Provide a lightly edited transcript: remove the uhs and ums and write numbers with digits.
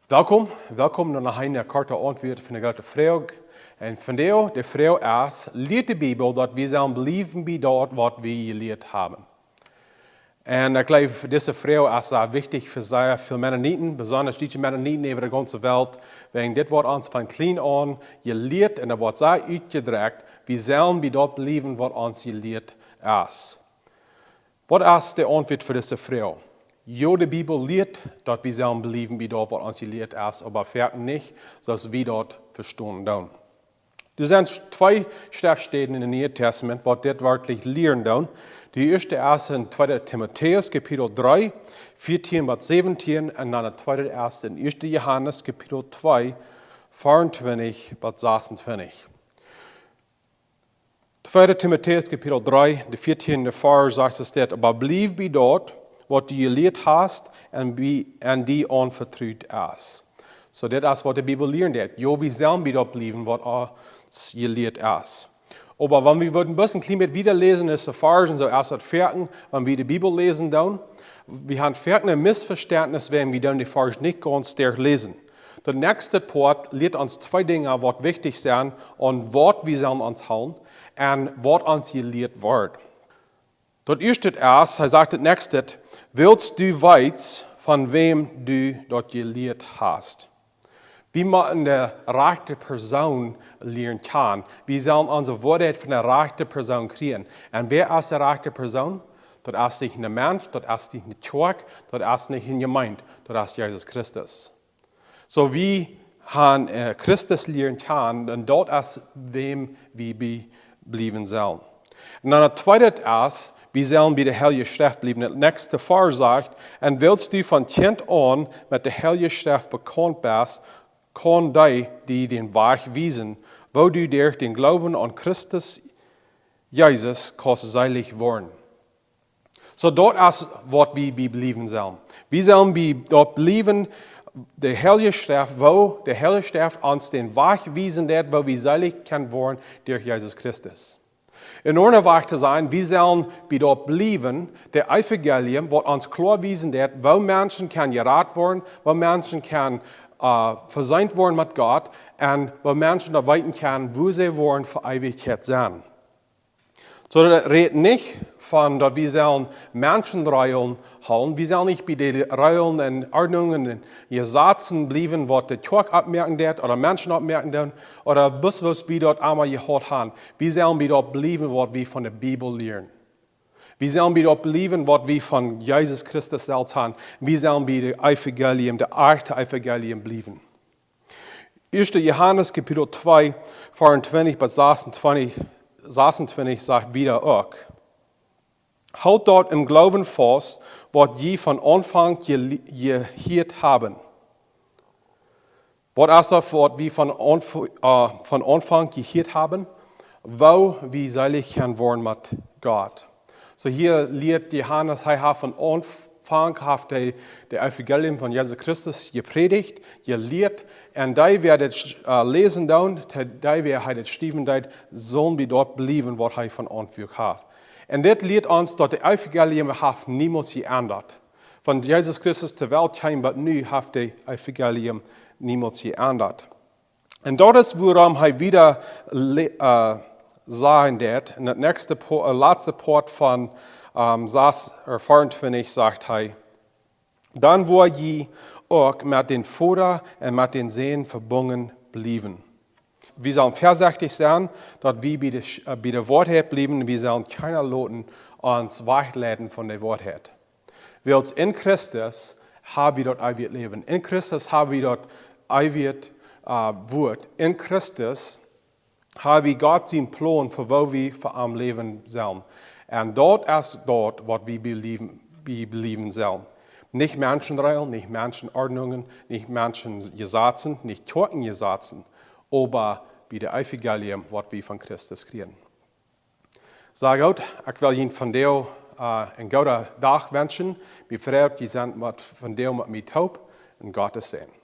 Welkom naar een korte Auntwauten van de grote Froagen. En vandaag de vraag is, Lieet de Bibel dat we zullen blijven bij dat wat we geleerd hebben. En ik geloof, deze vraag is sehr wichtig für sehr viele Mennoniten, besonders die Mennoniten over de ganze Welt. Wegen dit wordt ons van klein aan geleerd en dat wordt sehr uitgedrukt. We zullen bij dat blijven wat ons geleerd is. Wat is de antwoord voor deze vraag? Ja, de Bibel leert dat we zullen blijven bij dat wat ons geleerd is, maar verder niet, zoals we dat verstaan doen. Er zijn twee schriftstellen in het Nieuwe Testament, wat dit werkelijk leren doen. De eerste is in 2 Timotheus, kapitel 3, 14 tot 17, en dan de tweede is in 1 Johannes, kapitel 2, 24 tot 26. 2 Timotheus, kapitel 3, de 14e vers zegt es dit, aber blijf bij dat wat je geleerd hast en die onvertrouwd is. So dit is wat de Bibel leert. Ja, we zullen bij dat blijven wat ons geleerd is. Aber wenn wir ein bisschen klein mit wiederlesen, ist der Versen so erst das Vierten, wenn wir die Bibel lesen, dann, wir haben Vierten ein Missverständnis, wenn wir dann die Versen nicht ganz stark lesen. Der nächste Part lehrt uns zwei Dinge, was wichtig sind und was wir sollen uns halten und was uns gelehrt wird. Das erste ist, sagt das nächste, willst du weiss, von wem du dort gelehrt hast? Wie man der rechte Person lernen kann. Wir sollen unsere Worte von der rechten Person kriegen. Und wer ist die rechte Person? Das ist nicht ein Mensch, das ist nicht eine Kirche, das ist nicht eine Gemeinde, das ist Jesus Christus. So wie han Christus lernen kann, dann dort ist, wem wir bleiben sollen. Und dann das zweite ist, wir sollen bei der Heiligen Schrift bleiben. Der nächste Vers sagt, und willst du von Kind an mit der Heiligen Schrift bekannt bist, kann die den Weg wiesen, wo du durch den Glauben an Christus Jesus kannst seilig werden. So dort ist, was wir bleiben sollen. Wir sollen dort bleiben, der Heilige Schrift, wo der Heilige Schrift uns den Weg wiesen wird, wo wir seilig können werden durch Jesus Christus. In ohne Weg zu sein, wir sollen dort bleiben, der Evangelium, was uns klar wiesen wird, wo Menschen können gerettet werden, wo Menschen können versöhnt worden mit Gott und wo Menschen da weiten können, wo sie wollen für Ewigkeit sein. So, das redet nicht von, dass wir sollen Menschenregeln halten. Wir sollen nicht bei den Regeln und Ordnungen und Gesetzen bleiben, was die Kirche abmerken wird oder Menschen abmerken werden oder bis was wir dort einmal gehört haben. Wir sollen dort bleiben, was wir von der Bibel lernen. Wir sollen dort bleiben, was wir von Jesus Christus selbst haben. Wir sollen bei dem Evangelium, der echte Evangelium bleiben. 1. Johannes, Kapitel 2, 24 bis 26 sagt wieder auch, halt dort im Glauben fest, was je von Anfang gehört haben. Was ist das, was wir von Anfang gehört haben? Wo wir seilig werden wollen mit Gott. So hier lehrt Johannes, er hat von Anfang der Evangelium von Jesus Christus gepredigt, gelehrt, und da wir das lesen dann, da wir das schreiben, sollen wir dort bleiben, was er von Anfang hat. Und das lehrt uns, dass das Evangelium hat niemals geändert. Von Jesus Christus zur Welt kam, aber nu hat das Evangelium niemals geändert. Und das ist, worum er wieder sagen wird. Und das letzte Part von 24 sagt er, dann wo je auch mit den Vater und mit den Sehen verbunden blieben. Wir sollen vorsichtig sein, dass wir bei der Wahrheit bleiben. Wir sollen keiner Leuten uns wegleiten von der Wahrheit. Weil in Christus haben wir dort ewig Leben. In Christus haben wir dort ewig Wort. In Christus haben wir Gott seinen Plan, für wo wir für am Leben sollen. Und dort ist dort, was wir belieben sollen. Nicht Menschenregeln, nicht Menschenordnungen, nicht Menschengesetzen, nicht Kirchengesetzen, aber bei der Evangelium, was wir von Christus kriegen. Sag Gott, ich will Ihnen von dir einen guten Tag wünschen. Wir freuen uns, von dir mit mir taub und Gottes Segen.